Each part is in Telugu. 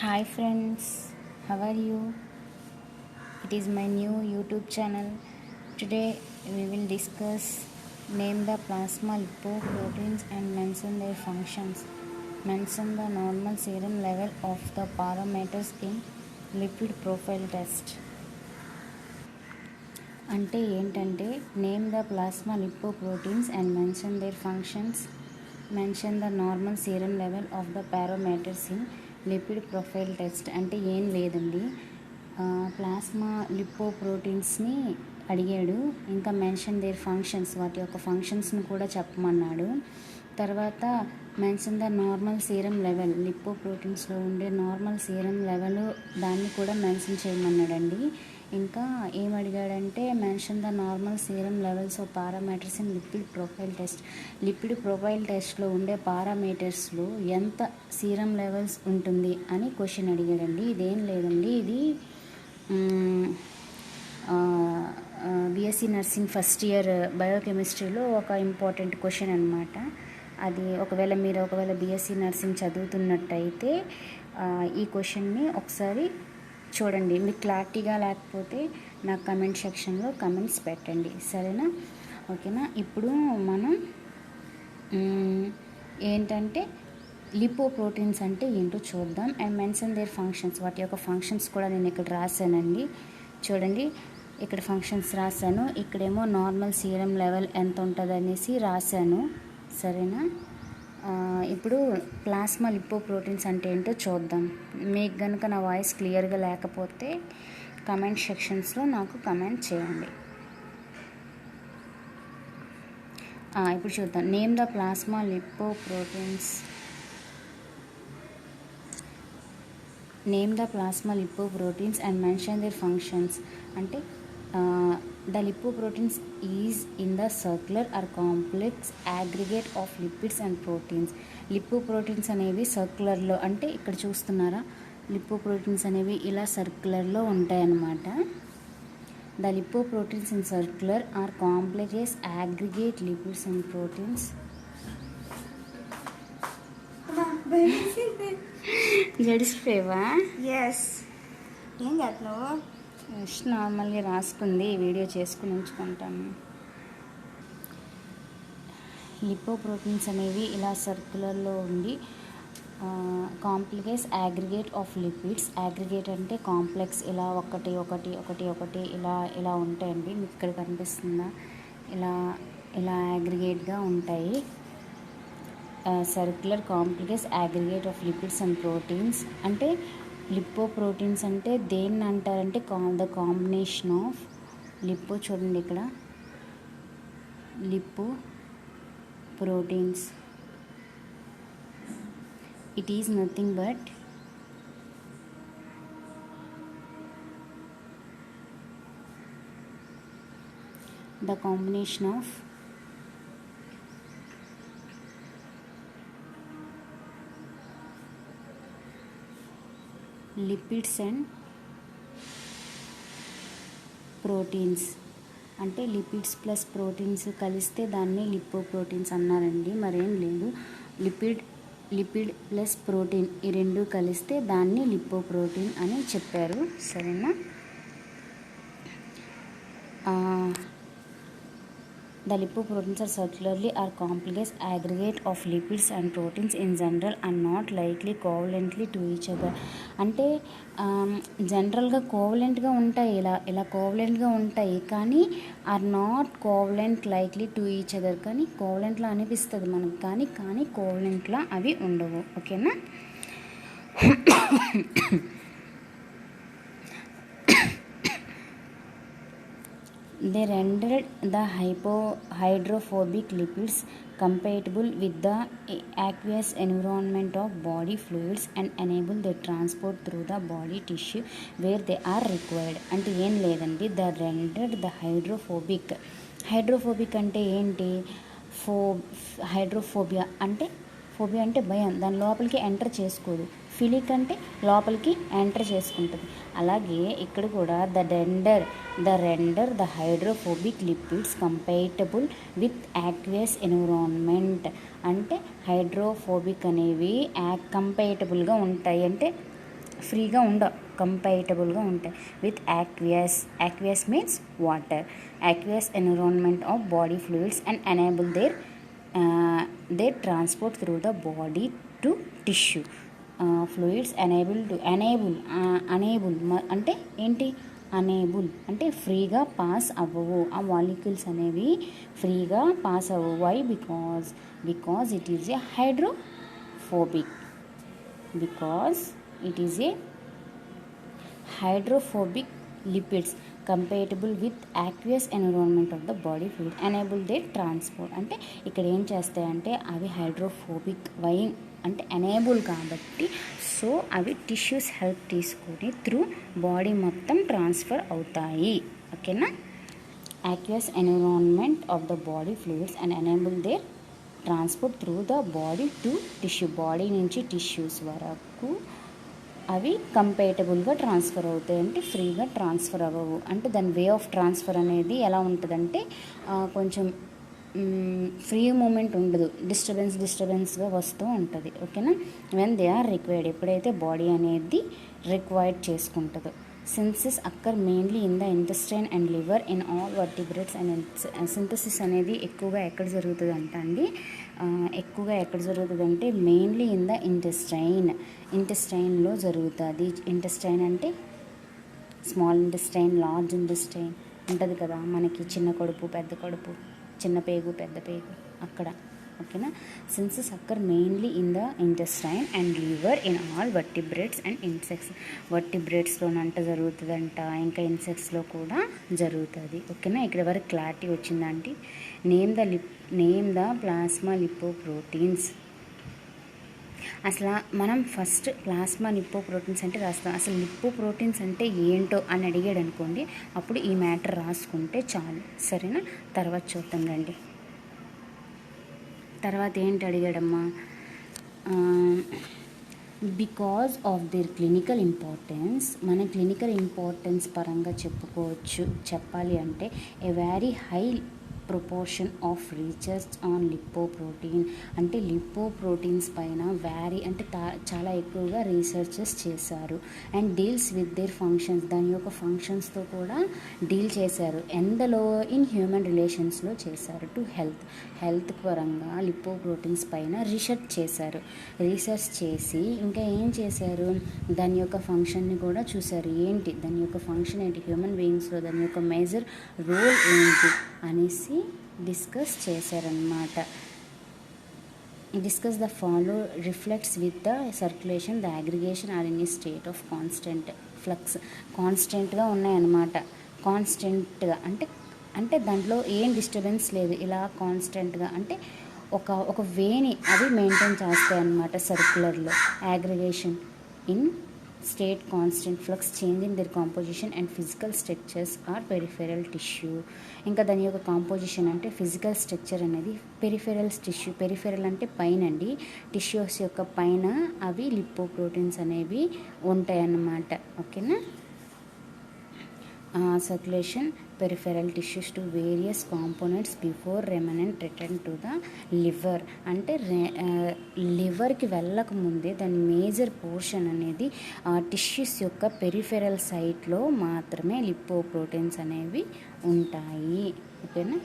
Hi friends, how are you? It is my new YouTube channel. Today we will discuss name the plasma lipoproteins and mention their functions. Mention the normal serum level of the parameters in lipid profile test. అంటే ఏంటంటే name the plasma lipoproteins and mention their functions, mention the normal serum level of the parameters in lipid profile test. అంటే ఏం లేదండి, ప్లాస్మా లిపోప్రోటీన్స్ని అడిగాడు. ఇంకా మెన్షన్ దేర్ ఫంక్షన్స్, వాటి యొక్క ఫంక్షన్స్ని కూడా చెప్పమన్నాడు. తర్వాత mention the normal serum level, లిపోప్రోటీన్స్లో ఉండే నార్మల్ సీరం లెవెల్ దాన్ని కూడా మెన్షన్ చేయమన్నాడండి. ఇంకా ఏం అడిగాడంటే mention the normal serum levels of parameters in lipid profile test. Lipid profile టెస్ట్లో ఉండే పారామీటర్స్లో ఎంత సీరం లెవెల్స్ ఉంటుంది అని క్వశ్చన్ అడిగాడండి. ఇదేం లేదండి, ఇది బీఎస్సీ నర్సింగ్ ఫస్ట్ ఇయర్ బయోకెమిస్ట్రీలో ఒక ఇంపార్టెంట్ క్వశ్చన్ అనమాట. అది ఒకవేళ బీఎస్సీ నర్సింగ్ చదువుతున్నట్టయితే ఈ క్వశ్చన్ని ఒకసారి చూడండి. మీకు క్లారిటీగా లేకపోతే నాకు కమెంట్ సెక్షన్లో కమెంట్స్ పెట్టండి, సరేనా? ఓకేనా? ఇప్పుడు మనం ఏంటంటే లిపోప్రోటీన్స్ అంటే ఏంటో చూద్దాం. అండ్ మెన్షన్ దేర్ ఫంక్షన్స్, వాటి యొక్క ఫంక్షన్స్ కూడా నేను ఇక్కడ రాశానండి. చూడండి, ఇక్కడ ఫంక్షన్స్ రాశాను, ఇక్కడేమో నార్మల్ సీరం లెవెల్ ఎంత ఉంటుంది అనేసి రాశాను, సరేనా? ఇప్పుడు ప్లాస్మా లిపోప్రోటీన్స్ అంటే ఏంటో చూద్దాం. మీకు కనుక నా వాయిస్ క్లియర్గా లేకపోతే కమెంట్ సెక్షన్స్లో నాకు కమెంట్ చేయండి. ఇప్పుడు చూద్దాం. Name the plasma lipoproteins. Name the plasma lipoproteins and mention their functions. అంటే the lipoproteins is in the circular or complex aggregate of lipids and proteins. Lipoproteins అనేవి సర్క్యులర్లో, అంటే ఇక్కడ చూస్తున్నారా, లిపోప్రోటీన్స్ అనేవి ఇలా సర్క్యులర్లో ఉంటాయన్నమాట. The lipoproteins in circular are complex aggregate lipids and proteins. జడిసిపోయావా? ఎస్. ఏం చేస్తున్నావు? జస్ట్ నార్మల్గా రాసుకుంది, వీడియో చేసుకుని ఉంచుకుంటాను. లిపోప్రోటీన్స్ అనేవి ఇలా సర్క్యులర్లో ఉండి complex aggregate of lipids. Aggregate అంటే కాంప్లెక్స్, ఇలా ఒకటి ఒకటి ఒకటి ఒకటి ఇలా ఇలా ఉంటాయండి. మీకు ఇక్కడ కనిపిస్తుందా? ఇలా ఇలా అగ్రిగేట్గా ఉంటాయి. Circular complex aggregate of lipids and proteins. అంటే లిపోప్రోటీన్స్ అంటే దేన్ని అంటారంటే ద కాంబినేషన్ ఆఫ్ లిపో, చూడండి ఇక్కడ lipo proteins. It is nothing but the combination of lipids and proteins. అంటే లిపిడ్స్ ప్లస్ ప్రోటీన్స్ కలిస్తే దాన్ని లిపోప్రోటీన్స్ అన్నారండి. మరేం లేదు, లిపిడ్ ప్లస్ ప్రోటీన్ ఈ రెండు కలిస్తే దాన్ని లిపోప్రోటీన్ అని చెప్పారు, సరేనా? The lipoproteins are circularly or complex aggregate of lipids and proteins in general and not likely covalently to each other. అంటే జనరల్గా కోవలెంట్గా ఉంటాయి, ఇలా కోవలెంట్గా ఉంటాయి, కానీ are not covalent likely to each other. కానీ కోవలెంట్లా అనిపిస్తుంది మనకు, కానీ కోవలెంట్లా అవి ఉండవు, ఓకేనా? They rendered the hydrophobic lipids compatible with the aqueous environment of body fluids and enable their transport through the body tissue where they are required. అంటే ఏం లేదండి, ద రెండర్డ్ ద హైడ్రోఫోబిక్ అంటే ఏంటి? హైడ్రోఫోబియా అంటే భయం, దాని లోపలికి ఎంటర్ చేసుకోదు. ఫిలిక్ అంటే లోపలికి ఎంటర్ చేసుకుంటుంది. అలాగే ఇక్కడ కూడా the render the hydrophobic lipids compatible with aqueous environment. అంటే హైడ్రోఫోబిక్ అనేవి కంపేటబుల్గా ఉంటాయి, అంటే ఫ్రీగా కంపాటబుల్గా ఉంటాయి with aqueous means water. Aqueous environment of body fluids and enable their transport through the body to tissue. Fluids enable అంటే ఏంటి? అనేబుల్ అంటే ఫ్రీగా పాస్ అవ్వవు, ఆ మాలిక్యూల్స్ అనేవి ఫ్రీగా పాస్ అవ్వవు. Why? Because it is a hydrophobic. Lipids compatible with aqueous environment of the body fluid enable their transport. అంటే ఇక్కడ ఏం చేస్తాయంటే అవి హైడ్రోఫోబిక్. వై అంటే ఎనేబుల్ కాబట్టి, సో అవి టిష్యూస్ హెల్ప్ తీసుకొని త్రూ బాడీ మొత్తం ట్రాన్స్ఫర్ అవుతాయి. ఓకేనా? Aqueous environment of the body fluids and enable their transport through the body to tissue. Body నుంచి టిష్యూస్ వరకు అవి కంపేటబుల్గా ట్రాన్స్ఫర్ అవుతాయి, అంటే ఫ్రీగా ట్రాన్స్ఫర్ అవ్వవు. అంటే దాని వే ఆఫ్ ట్రాన్స్ఫర్ అనేది ఎలా ఉంటుందంటే కొంచెం ఫ్రీ మూమెంట్ ఉండదు, డిస్టర్బెన్స్గా వస్తూ ఉంటుంది. ఓకేనా? వెన్ దే ఆర్ రిక్వైర్డ్, ఎప్పుడైతే బాడీ అనేది రిక్వైర్డ్ చేసుకుంటుందో. Synthesis occur mainly in the intestine and liver in all vertebrates and synthesis అనేది ఎక్కువగా ఎక్కడ జరుగుతుందంటే మెయిన్లీ ఇన్ ద ఇంటెస్టైన్లో జరుగుతుంది. ఇంటెస్టైన్ అంటే స్మాల్ ఇంటెస్టైన్, లార్జ్ ఇంటెస్టైన్ ఉంటుంది కదా మనకి, చిన్న కడుపు, పెద్ద కడుపు, చిన్న పేగు, పెద్ద పేగు అక్కడ. ఓకేనా? Synthesis occur mainly in the intestine and liver in all vertebrates and insects. వర్టిబ్రేట్స్లోనంట జరుగుతుందంట, ఇంకా ఇన్సెక్ట్స్లో కూడా జరుగుతుంది. ఓకేనా? ఇక్కడ వరకు క్లారిటీ వచ్చిందంటే నేమ్ ద ప్లాస్మా లిపోప్రోటీన్స్. అసలు మనం ఫస్ట్ ప్లాస్మా లిపోప్రోటీన్స్ అంటే రాస్తాం. అసలు లిపోప్రోటీన్స్ అంటే ఏంటో అని అడిగాడు అనుకోండి, అప్పుడు ఈ మ్యాటర్ రాసుకుంటే చాలు. సరేనా? తర్వాత చూద్దాం రండి. తర్వాత ఏంటి అడిగాడమ్మా? Because of their clinical importance. మన క్లినికల్ ఇంపార్టెన్స్ పరంగా చెప్పాలి అంటే a very high proportion of research on lipoprotein. అంటే లిపోప్రోటీన్స్ పైన చాలా ఎక్కువగా రీసెర్చెస్ చేశారు. And deals with their functions, దాని యొక్క ఫంక్షన్స్తో కూడా డీల్ చేశారు. ఎందులో? ఇన్ హ్యూమన్ రిలేషన్స్లో చేశారు. టు హెల్త్ పరంగా లిపోప్రోటీన్స్ పైన రీసెర్చ్ చేసి ఇంకా ఏం చేశారు? దాని యొక్క ఫంక్షన్ని కూడా చూశారు. ఏంటి దాని యొక్క ఫంక్షన్ ఏంటి, హ్యూమన్ బీయింగ్స్లో దాని యొక్క మేజర్ రోల్ ఏంటి అనేసి డిస్కస్ చేశారన్నమాట. Discuss the follow reflects with the circulation the aggregation are in a state of constant flux. కాన్స్టెంట్గా ఉన్నాయన్నమాట. కాన్స్టెంట్గా అంటే దాంట్లో ఏం డిస్టర్బెన్స్ లేదు. ఇలా కాన్స్టెంట్గా అంటే ఒక వేని అవి మెయింటైన్ చేస్తాయి అన్నమాట. సర్క్యులర్లో aggregation in state constant flux changing their composition and physical structures are peripheral tissue. ఇంకా దాని యొక్క కాంపోజిషన్ అంటే ఫిజికల్ స్ట్రక్చర్ అనేది పెరిఫెరల్ అంటే పైన అండి, టిష్యూస్ యొక్క పైన అవి లిపోప్రోటీన్స్ అనేవి ఉంటాయన్నమాట. ఓకేనా? circulation peripheral tissues to various components before remnant return to the liver. అంటే లివర్కి వెళ్ళక ముందే దాని మేజర్ పోర్షన్ అనేది టిష్యూస్ యొక్క పెరిఫెరల్ సైట్లో మాత్రమే లిపోప్రోటీన్స్ అనేవి ఉంటాయి. ఓకేనా?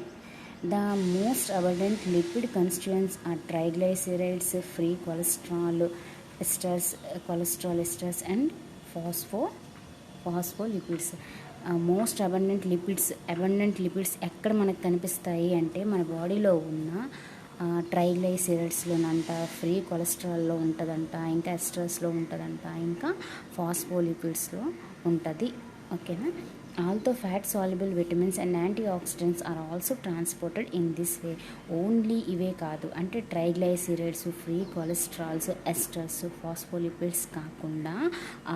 The most abundant lipid constituents are triglycerides, free cholesterol esters and phospholipids. Most abundant lipids ఎక్కడ మనకు కనిపిస్తాయి అంటే మన బాడీలో ఉన్న ట్రైగ్లైసరైడ్స్లోనంట, ఫ్రీ కొలెస్ట్రాల్లో ఉంటుందంట, ఇంకా ఎస్టర్స్లో ఉంటుందంట, ఇంకా ఫాస్ఫోలిపిడ్స్లో ఉంటుంది. ఓకేనా? Although fat soluble vitamins and anti oxidants are also transported in this way. Only ఇవే కాదు, అంటే triglycerides, free cholesterols, esters, phospholipids కాకుండా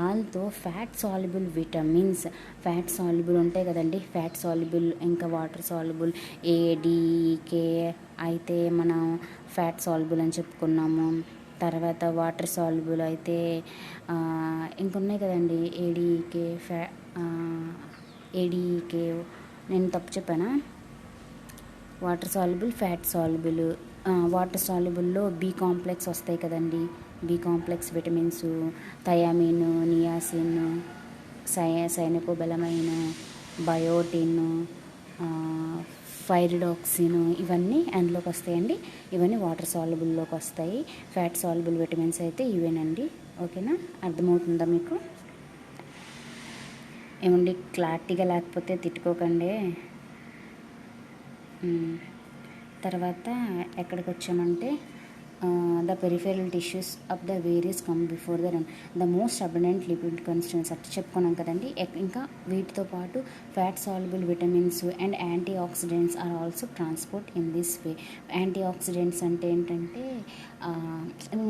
although fat soluble vitamins, fat soluble ఉంటాయి కదండి, ఫ్యాట్ సాల్యుబుల్ ఇంకా వాటర్ సాల్యుబుల్ ADK అయితే మనం ఫ్యాట్ సాల్యుబుల్ అని చెప్పుకున్నాము. తర్వాత వాటర్ సాల్యుబుల్ అయితే ఇంకొన్నాయి కదండి, ADK నేను తప్పు చెప్పానా? Water soluble, fat soluble. Water సాల్యుబుల్లో B కాంప్లెక్స్ వస్తాయి కదండి, B complex vitamins, thiamine, niacin, cyanocobalamin, biotin, pyridoxine, ఇవన్నీ అందులోకి వస్తాయండి. ఇవన్నీ వాటర్ సాల్యుబుల్లోకి వస్తాయి. ఫ్యాట్ సాల్యుబుల్ విటమిన్స్ అయితే ఇవేనండి. ఓకేనా, అర్థమవుతుందా మీకు? ఏమండి క్లారిటీగా లేకపోతే తిట్టుకోకండి. తర్వాత ఎక్కడికి వచ్చామంటే the peripheral tissues of the various come before the run the most abundant lipid constituents అట్లా చెప్పుకున్నాం కదండి. ఇంకా వీటితో పాటు fat soluble vitamins and anti oxidants are also transport in this way. Antioxidants అంటే ఏంటంటే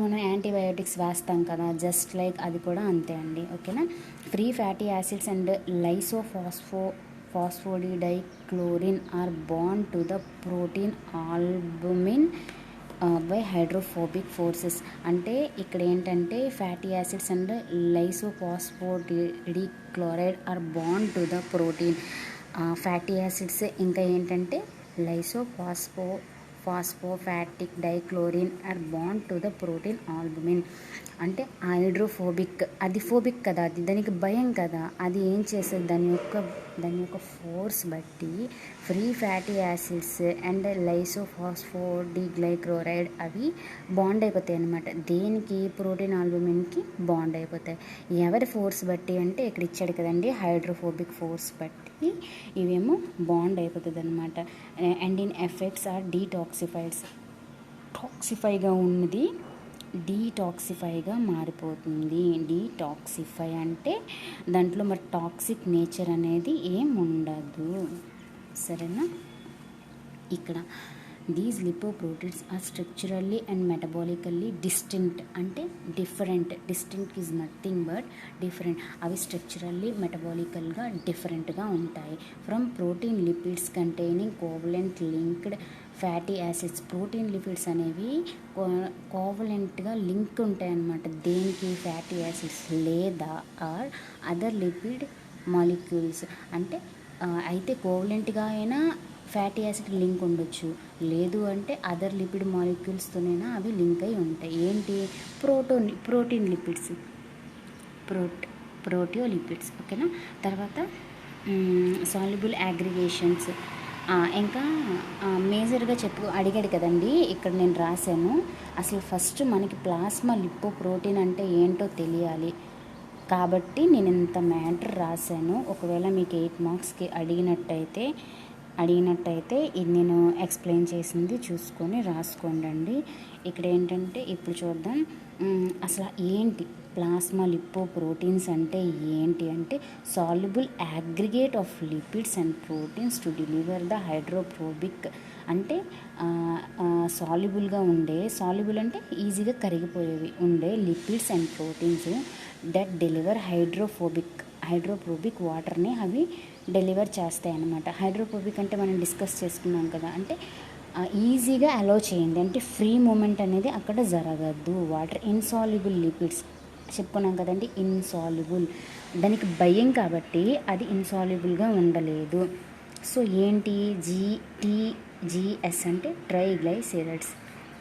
మనం యాంటీబయోటిక్స్ వేస్తాం కదా, జస్ట్ లైక్ అది కూడా అంతే అండి. ఓకేనా. Free fatty acids and phosphatidylcholine are bond to the protein albumin by hydrophobic forces. అంటే ఇక్కడ ఏంటంటే fatty acids and lysophosphatidylcholine are bond to the protein. Fatty acids ఇంకా ఏంటంటే phosphatidylcholine are bond to the protein albumin. అంటే హైడ్రోఫోబిక్, అది ఫోబిక్ కదా, అది దానికి భయం కదా, అది ఏం చేస్తుంది, దాని యొక్క ఫోర్స్ బట్టి ఫ్రీ ఫ్యాటీ యాసిడ్స్ అండ్ లైసోఫాస్ఫోడిగ్లైక్లోరైడ్ అవి బాండ్ అయిపోతాయి అన్నమాట. దేనికి? ప్రోటీన్ ఆల్బుమిన్కి బాండ్ అయిపోతాయి. ఎవరి ఫోర్స్ బట్టి అంటే ఇక్కడ ఇచ్చాడు కదండి, హైడ్రోఫోబిక్ ఫోర్స్ బట్టి ఇవేమో బాండ్ అయిపోతుంది అనమాట. అండ్ ఇన్ ఎఫెక్ట్స్ ఆర్ టాక్సిఫైగా ఉన్నది డీటాక్సిఫైగా మారిపోతుంది. డీటాక్సిఫై అంటే దాంట్లో మరి టాక్సిక్ నేచర్ అనేది ఏం ఉండదు. సరేనా. ఇక్కడ these lipoproteins are structurally and metabolically distinct అంటే different. Distinct is nothing but different. అవి స్ట్రక్చరల్లీ మెటబాలికల్గా డిఫరెంట్గా ఉంటాయి from protein lipids containing covalent linked fatty acids. Protein lipids అనేవి కోవలెంట్గా లింక్ ఉంటాయి అన్నమాట. దేనికి? ఫ్యాటీ యాసిడ్స్ లేదా ఆర్ అదర్ లిపిడ్ మాలిక్యూల్స్. అంటే అయితే కోవలెంట్గా అయినా ఫ్యాటీ యాసిడ్ లింక్ ఉండొచ్చు, లేదు అంటే అదర్ లిపిడ్ మాలిక్యూల్స్తోనైనా అవి లింక్ అయి ఉంటాయి. ఏంటి? Protein lipids, proteolipids. ఓకేనా. తర్వాత సాల్యుబుల్ అగ్రిగేషన్స్. ఇంకా మేజర్గా అడిగాడు కదండి, ఇక్కడ నేను రాశాను. అసలు ఫస్ట్ మనకి ప్లాస్మా లిపోప్రోటీన్ అంటే ఏంటో తెలియాలి కాబట్టి నేను ఇంత మ్యాటర్ రాశాను. ఒకవేళ మీకు 8 మార్క్స్కి అడిగినట్టయితే ఇది నేను ఎక్స్ప్లెయిన్ చేసింది చూసుకొని రాసుకోండి. ఇక్కడ ఏంటంటే ఇప్పుడు చూద్దాం అసలు ఏంటి ప్లాస్మా లిపోప్రోటీన్స్ అంటే ఏంటి అంటే soluble aggregate of lipids and proteins to deliver the hydrophobic. అంటే సాల్యుబుల్గా ఉండే, సాల్యుబుల్ అంటే ఈజీగా కరిగిపోయేవి ఉండే lipids and proteins that deliver hydrophobic వాటర్ని అవి డెలివర్ చేస్తాయి అన్నమాట. హైడ్రోఫోబిక్ అంటే మనం డిస్కస్ చేసుకున్నాం కదా, అంటే ఈజీగా అలో చేయండి, అంటే ఫ్రీ మూమెంట్ అనేది అక్కడ జరగద్దు. వాటర్ ఇన్సాల్యుబుల్ లిపిడ్స్ చెప్పుకున్నాం కదండి, ఇన్సాల్యుబుల్ దానికి భయం కాబట్టి అది ఇన్సాల్యుబుల్గా ఉండలేదు. సో ఏంటి? టీజీఎస్ అంటే ట్రైగ్లైసెరైడ్స్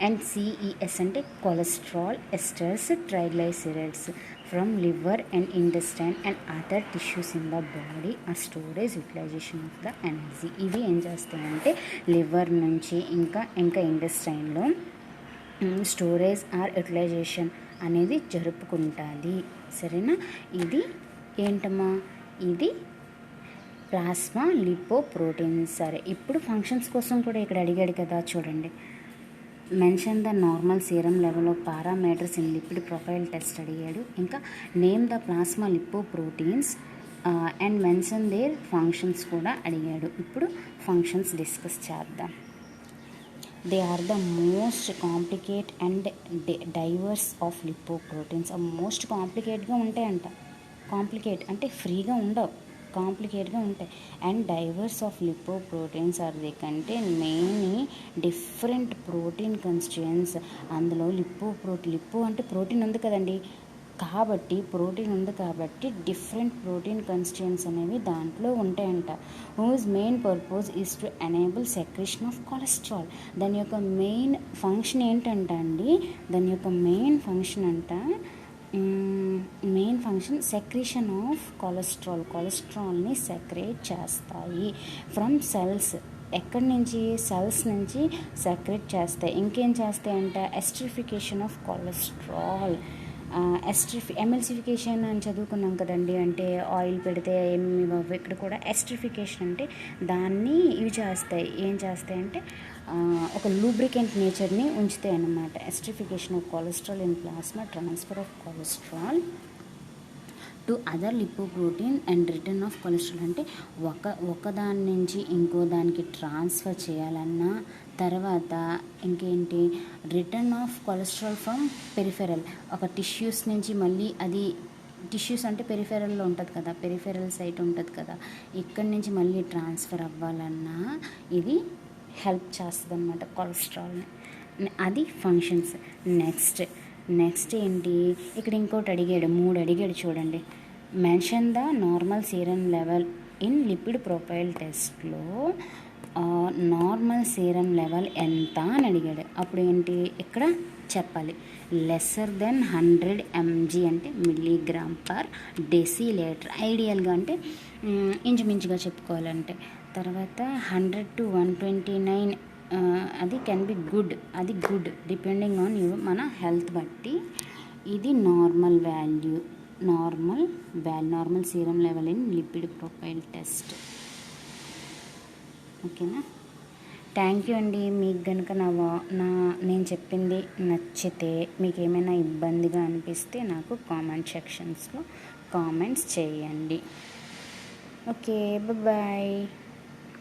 అండ్ సిఈఎస్ అంటే cholesterol esters triglycerides from liver and intestine and other tissues in the body are storage utilization of the energy. ఇవి ఏం చేస్తాయంటే లివర్ నుంచి ఇంకా ఇంటెస్టైన్లో స్టోరేజ్ ఆర్ యూటిలైజేషన్ అనేది జరుపుకుంటుంది. సరేనా. ఇది ఏంటమ్మా? ఇది ప్లాస్మా లిపోప్రోటీన్స్. సరే, ఇప్పుడు ఫంక్షన్స్ కోసం కూడా ఇక్కడ అడిగాడు కదా, చూడండి. Mention the normal serum level of parameters in lipid profile test అడిగాడు. ఇంకా name the plasma lipoproteins and mention their functions కూడా అడిగాడు. ఇప్పుడు ఫంక్షన్స్ డిస్కస్ చేద్దాం. They are the most complicate and diverse of lipoproteins. Most కాంప్లికేట్గా ఉంటాయంట. కాంప్లికేట్ అంటే ఫ్రీగా ఉండవు, కాంప్లికేట్గా ఉంటాయి. And diverse of lipoproteins are they contain mainly different protein constituents. అందులో లిపో అంటే ప్రోటీన్ ఉంది కదండి, కాబట్టి ప్రోటీన్ ఉంది కాబట్టి డిఫరెంట్ ప్రోటీన్ కన్స్టిట్యూయెంట్స్ అనేవి దాంట్లో ఉంటాయంట. Whose main purpose is to enable secretion of cholesterol. దాని యొక్క మెయిన్ ఫంక్షన్ ఏంటంట అండి, దాని యొక్క మెయిన్ ఫంక్షన్ సెక్రేషన్ ఆఫ్ కొలెస్ట్రాల్ని సెక్రేట్ చేస్తాయి ఫ్రమ్ సెల్స్. ఎక్కడి నుంచి? సెల్స్ నుంచి సెక్రేట్ చేస్తాయి. ఇంకేం చేస్తాయంట? Esterification of cholesterol. ఎమల్సిఫికేషన్ అని చదువుకున్నాం కదండి, అంటే ఆయిల్ పెడితే ఏమి ఇక్కడ కూడా ఎస్ట్రిఫికేషన్ అంటే దాన్ని ఇవి చేస్తాయి. ఏం చేస్తాయంటే ఒక లూబ్రికెంట్ నేచర్ని ఉంచుతాయి అన్నమాట. Esterification of cholesterol in plasma, transfer of cholesterol to other lipoprotein and return of cholesterol. అంటే ఒకదాని నుంచి ఇంకో దానికి ట్రాన్స్ఫర్ చేయాలన్నా, తర్వాత ఇంకేంటి, return of cholesterol from peripheral, ఒక టిష్యూస్ నుంచి మళ్ళీ అది టిష్యూస్ అంటే పెరిఫెరల్లో ఉంటుంది కదా, పెరిఫెరల్ సైట్ ఉంటుంది కదా, ఇక్కడి నుంచి మళ్ళీ ట్రాన్స్ఫర్ అవ్వాలన్నా ఇది హెల్ప్ చేస్తుంది అన్నమాట కొలెస్ట్రాల్ని. అది ఫంక్షన్స్. నెక్స్ట్ ఏంటి, ఇక్కడ ఇంకోటి అడిగాడు, 3 అడిగాడు చూడండి. Mention the normal serum level in lipid profile టెస్ట్లో నార్మల్ సీరం లెవెల్ ఎంత అని అడిగాడు. అప్పుడు ఏంటి ఇక్కడ చెప్పాలి, లెస్సర్ దెన్ 100 mg అంటే మిల్లీగ్రామ్ పర్ డెసిలీటర్. ఐడియల్గా అంటే ఇంచుమించుగా చెప్పుకోవాలంటే. తర్వాత 100 to 129 అది కెన్ బి గుడ్, అది గుడ్ డిపెండింగ్ ఆన్ మన హెల్త్ బట్టి. ఇది normal value, normal serum level in lipid profile test. ఓకేనా? థ్యాంక్ యూ అండి. మీకు కనుక నేను చెప్పింది నచ్చితే, మీకు ఏమైనా ఇబ్బందిగా అనిపిస్తే నాకు కామెంట్ సెక్షన్స్లో కామెంట్స్ చేయండి. Okay, bye.